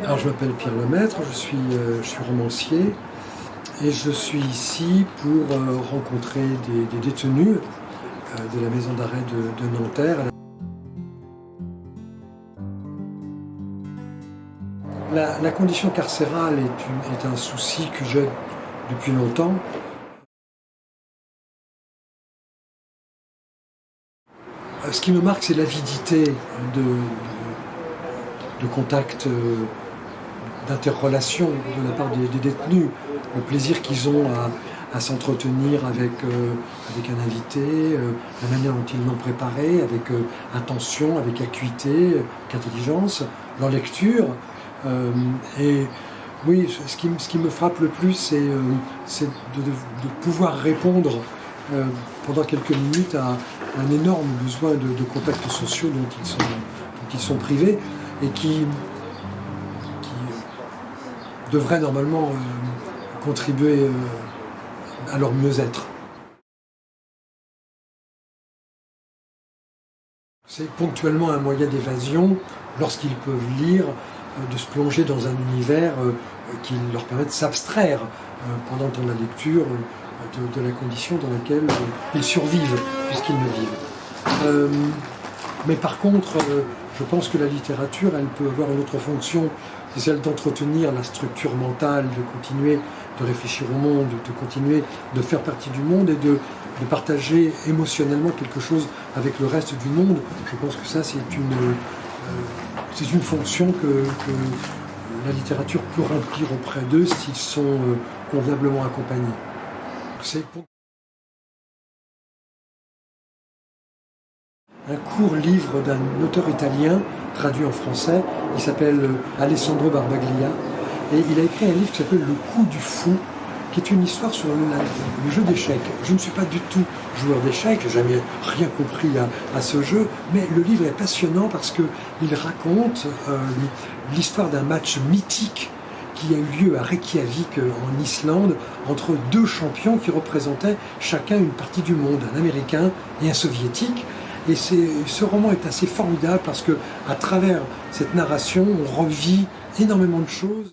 Alors je m'appelle Pierre Lemaître, je suis romancier et je suis ici pour rencontrer des détenus de la maison d'arrêt de Nanterre. La condition carcérale est un souci que j'ai depuis longtemps. Ce qui me marque, c'est l'avidité de contact, d'interrelation de la part des détenus, le plaisir qu'ils ont à s'entretenir avec un invité, la manière dont ils l'ont préparé, avec attention, avec acuité, avec intelligence, leur lecture. Et oui, ce qui me frappe le plus, c'est de pouvoir répondre pendant quelques minutes à un énorme besoin de contacts sociaux dont ils sont privés et qui devraient normalement contribuer à leur mieux-être. C'est ponctuellement un moyen d'évasion, lorsqu'ils peuvent lire, de se plonger dans un univers qui leur permet de s'abstraire pendant la lecture de la condition dans laquelle ils survivent, puisqu'ils ne vivent. Mais par contre, je pense que la littérature, elle peut avoir une autre fonction, c'est celle d'entretenir la structure mentale, de continuer de réfléchir au monde, de continuer de faire partie du monde et de partager émotionnellement quelque chose avec le reste du monde. Je pense que ça, c'est une fonction que la littérature peut remplir auprès d'eux s'ils sont convenablement accompagnés. Un court livre d'un auteur italien, traduit en français, il s'appelle Alessandro Barbaglia, et il a écrit un livre qui s'appelle Le coup du fou, qui est une histoire sur le jeu d'échecs. Je ne suis pas du tout joueur d'échecs, j'ai jamais rien compris à ce jeu, mais le livre est passionnant parce qu'il raconte l'histoire d'un match mythique qui a eu lieu à Reykjavik en Islande entre deux champions qui représentaient chacun une partie du monde, un Américain et un Soviétique. Et ce roman est assez formidable parce que à travers cette narration, on revit énormément de choses.